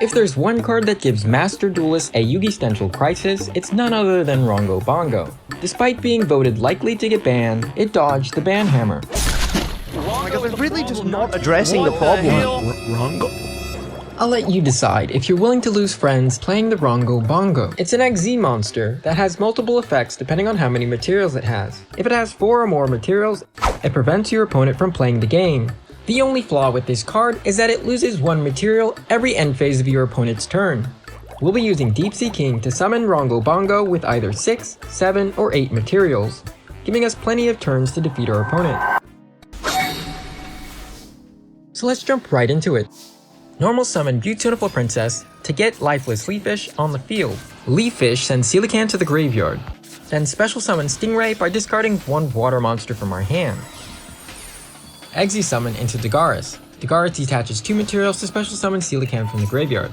If there's one card that gives Master Duelist a existential crisis, it's none other than Rhongomyniad. Despite being voted likely to get banned, it dodged the ban hammer. Oh my god, they're really just not addressing the problem. Rhongo? I'll let you decide if you're willing to lose friends playing the Rhongomyniad. It's an Maxx C monster that has multiple effects depending on how many materials it has. If it has 4 or more materials, it prevents your opponent from playing the game. The only flaw with this card is that it loses 1 material every end phase of your opponent's turn. We'll be using Deepsea King to summon Rhongomyniad with either 6, 7, or 8 materials, giving us plenty of turns to defeat our opponent. So let's jump right into it. Normal summon Beautiful Princess to get lifeless Leaffish on the field. Leaffish sends Coelacanth to the graveyard. Then special summon Stingray by discarding 1 water monster from our hand. Maxx summon into Dagaris. Dagaris detaches 2 materials to special summon Coelacanth from the graveyard.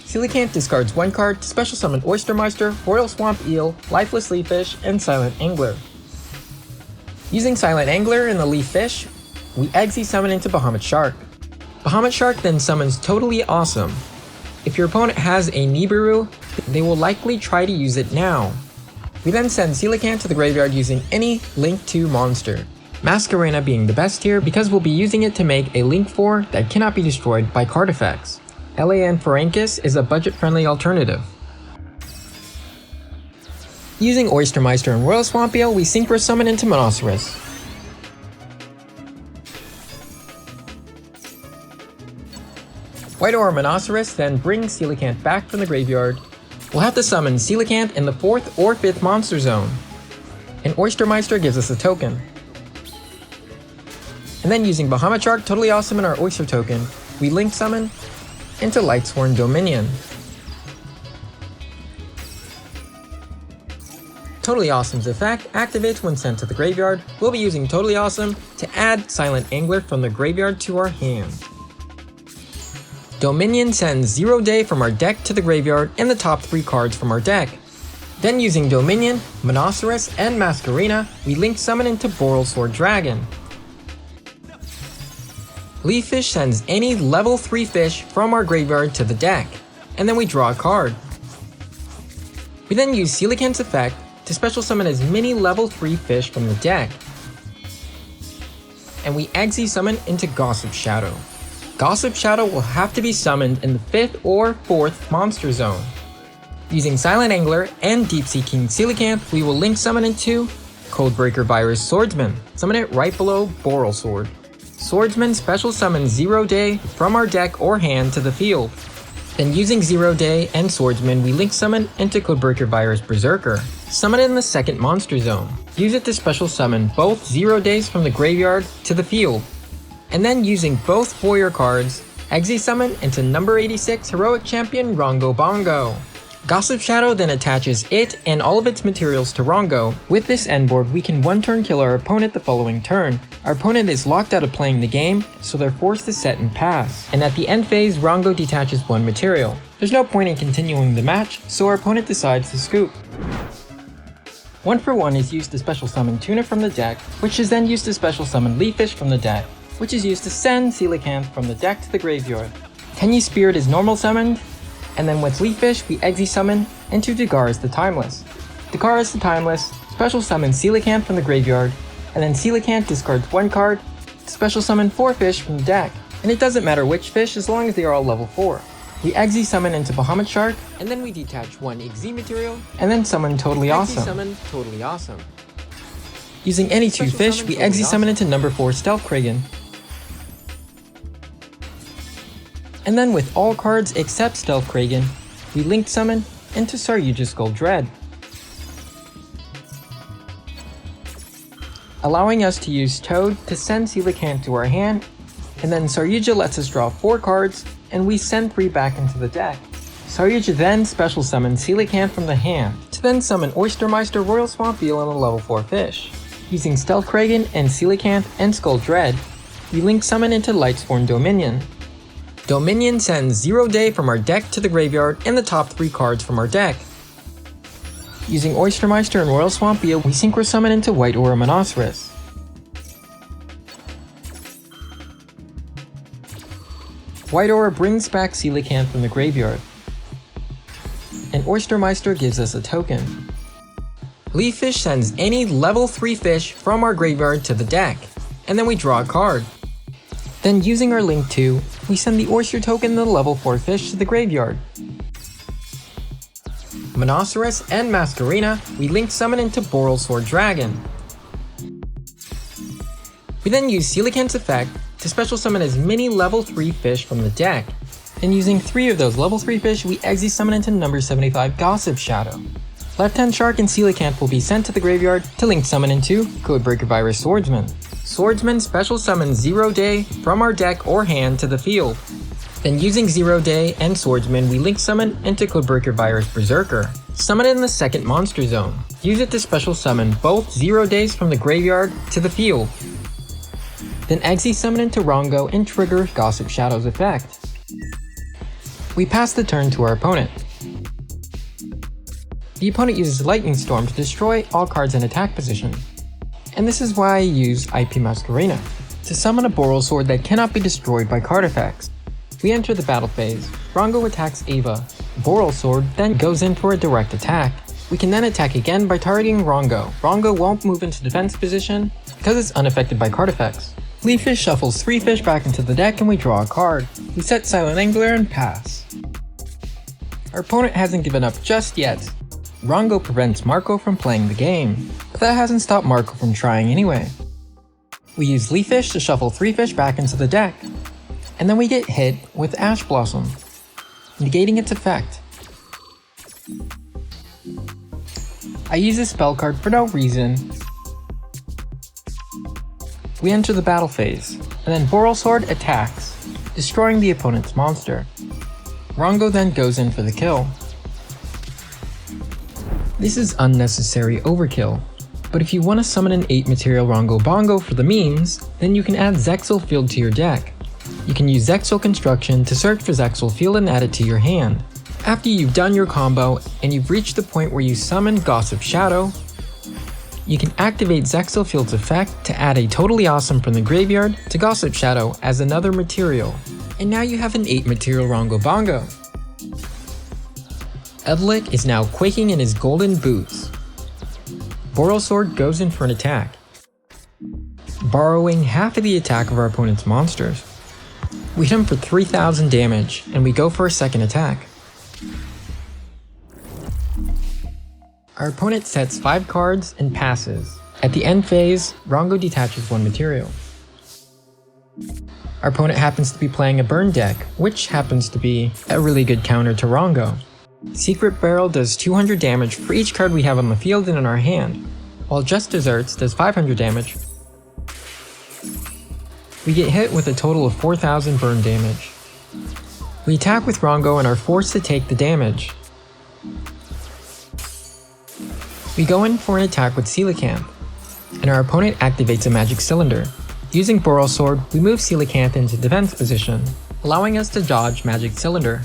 Coelacanth discards 1 card to special summon Oystermeister, Royal Swamp Eel, Lifeless Leaffish, and Silent Angler. Using Silent Angler and the Leaffish, we Maxx summon into Bahamut Shark. Bahamut Shark then summons Totally Awesome. If your opponent has a Nibiru, they will likely try to use it now. We then send Coelacanth to the graveyard using any Link 2 monster, Masquerena being the best here because we'll be using it to make a Link 4 that cannot be destroyed by card effects. Lan Ferencis is a budget-friendly alternative. Using Oystermeister and Royal Swamp Eel, we Synchro summon into Monoceros. White Aura Monoceros then brings Coelacanth back from the graveyard. We'll have to summon Coelacanth in the 4th or 5th monster zone. And Oystermeister gives us a token. And then using Bahamut Shark, Totally Awesome, and our Oyster token, we Link summon into Lightsworn Dominion. Totally Awesome's effect activates when sent to the graveyard. We'll be using Totally Awesome to add Silent Angler from the graveyard to our hand. Dominion sends 0 Day from our deck to the graveyard and the top 3 cards from our deck. Then using Dominion, Monoceros, and Masquerena, we Link summon into Borrelsword Dragon. Leaffish sends any level 3 fish from our graveyard to the deck, and then we draw a card. We then use Coelacanth's effect to special summon as many level 3 fish from the deck. And we Maxx summon into Gossip Shadow. Gossip Shadow will have to be summoned in the 5th or 4th monster zone. Using Silent Angler and Deepsea King Coelacanth, we will Link summon into Codebreaker Virus Swordsman. Summon it right below Borrelsword. Swordsman special summons 0 Day from our deck or hand to the field. Then using 0 Day and Swordsman, we Link summon into Codebreaker Virus Berserker. Summon it in the 2nd monster zone. Use it to special summon both 0 Days from the graveyard to the field. And then using both warrior cards, Maxx summon into number 86 Heroic Champion Rhongomyniad. Gossip Shadow then attaches it and all of its materials to Rhongo. With this end board, we can 1-turn kill our opponent the following turn. Our opponent is locked out of playing the game, so they're forced to set and pass. And at the end phase, Rhongo detaches 1 material. There's no point in continuing the match, so our opponent decides to scoop. 1 for 1 is used to special summon Tuna from the deck, which is then used to special summon Leaffish from the deck, which is used to send Coelacanth from the deck to the graveyard. Tenyi Spirit is normal summoned, and then with Leaffish, we Maxx summon into Dagaris the Timeless. Dagaris the Timeless special summons Coelacanth from the graveyard, and then Coelacanth discards 1 card to special summon 4 fish from the deck. And it doesn't matter which fish as long as they are all level 4. We Maxx summon into Bahamut Shark, and then we detach 1 Maxx material, and then summon Totally Awesome. Summon Totally Awesome. Using any 2 fish, we Maxx summon into number 4 Stealth Kragan. And then with all cards except Stealth Kragan, we Link summon into Saryuja's Skull Dread, allowing us to use Toad to send Coelacanth to our hand, and then Saryuja lets us draw 4 cards, and we send 3 back into the deck. Saryuja then special summons Coelacanth from the hand, to then summon Oystermeister, Royal Swamp Eel, and a level 4 fish. Using Stealth Kragan and Coelacanth and Skull Dread, we Link summon into Lightsworn Dominion. Dominion sends 0 Day from our deck to the graveyard and the top 3 cards from our deck. Using Oystermeister and Royal Swamp Eel, we Synchro summon into White Aura Monoceros. White Aura brings back Coelacanth from the graveyard. And Oystermeister gives us a token. Leaf Fish sends any level 3 fish from our graveyard to the deck, and then we draw a card. Then using our Link 2, we send the Oyster token and the level 4 fish to the graveyard. Monoceros and Masquerena, we Link summon into Borrelsword Dragon. We then use Coelacanth's effect to special summon as many level 3 fish from the deck, and using 3 of those level 3 fish, we Exi summon into number 75 Gossip Shadow. Left Hand Shark and Coelacanth will be sent to the graveyard to Link summon into Codebreaker Virus Swordsman. Swordsman special summons 0 Day from our deck or hand to the field. Then using 0 Day and Swordsman, we Link summon into Codebreaker Virus Berserker. Summon it in the second monster zone. Use it to special summon both 0 Days from the graveyard to the field. Then Exi summon into Rhongo and trigger Gossip Shadow's effect. We pass the turn to our opponent. The opponent uses Lightning Storm to destroy all cards in attack position. And this is why I use IP Masquerena, to summon a Borrelsword that cannot be destroyed by card effects. We enter the battle phase. Rhongo attacks Ava. Borrelsword then goes in for a direct attack. We can then attack again by targeting Rhongo. Rhongo won't move into defense position because it's unaffected by card effects. Leaf Fish shuffles 3 fish back into the deck and we draw a card. We set Silent Angler and pass. Our opponent hasn't given up just yet. Rhongo prevents Marco from playing the game, but that hasn't stopped Marco from trying anyway. We use Leaf Fish to shuffle 3 fish back into the deck, and then we get hit with Ash Blossom, negating its effect. I use a spell card for no reason. We enter the battle phase, and then Borrelsword attacks, destroying the opponent's monster. Rhongo then goes in for the kill. This is unnecessary overkill, but if you want to summon an 8 material Rhongo Bongo for the memes, then you can add Zexal Field to your deck. You can use Zexal Construction to search for Zexal Field and add it to your hand. After you've done your combo and you've reached the point where you summon Gossip Shadow, you can activate Zexal Field's effect to add a Totally Awesome from the graveyard to Gossip Shadow as another material. And now you have an 8 material Rhongo Bongo. Eldlich is now quaking in his golden boots. Borrelsword goes in for an attack, borrowing half of the attack of our opponent's monsters. We hit him for 3000 damage, and we go for a second attack. Our opponent sets 5 cards and passes. At the end phase, Rhongo detaches 1 material. Our opponent happens to be playing a burn deck, which happens to be a really good counter to Rhongo. Secret Barrel does 200 damage for each card we have on the field and in our hand, while Just Desserts does 500 damage. We get hit with a total of 4000 burn damage. We attack with Rhongo and are forced to take the damage. We go in for an attack with Coelacanth, and our opponent activates a Magic Cylinder. Using Borrelsword, we move Coelacanth into defense position, allowing us to dodge Magic Cylinder.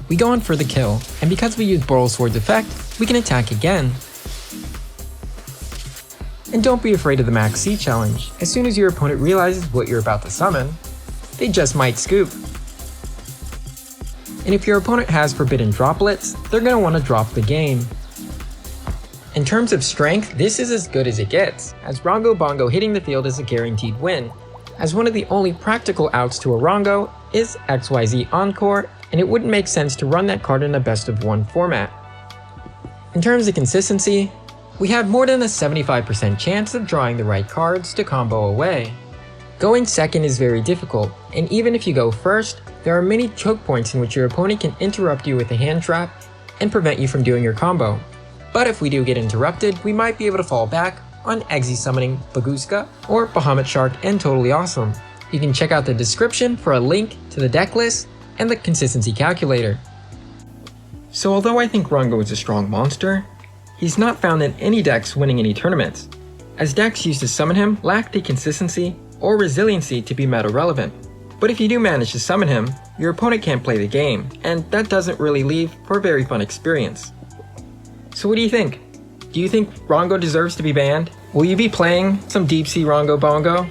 We go in for the kill, and because we use Borrelsword's effect, we can attack again. And don't be afraid of the Maxx C challenge. As soon as your opponent realizes what you're about to summon, they just might scoop. And if your opponent has forbidden droplets, they're going to want to drop the game. In terms of strength, this is as good as it gets, as Rhongo Bongo hitting the field is a guaranteed win, as one of the only practical outs to a Rhongo is XYZ Encore, and it wouldn't make sense to run that card in a best of 1 format. In terms of consistency, we have more than a 75% chance of drawing the right cards to combo away. Going second is very difficult, and even if you go first, there are many choke points in which your opponent can interrupt you with a hand trap and prevent you from doing your combo. But if we do get interrupted, we might be able to fall back on Exi summoning Baguska or Bahamut Shark and Totally Awesome. You can check out the description for a link to the deck list and the consistency calculator. So although I think Rhongo is a strong monster, he's not found in any decks winning any tournaments, as decks used to summon him lack the consistency or resiliency to be meta relevant. But if you do manage to summon him, your opponent can't play the game, and that doesn't really leave for a very fun experience. So what do you think? Do you think Rhongo deserves to be banned? Will you be playing some Deepsea Rhongo Bongo?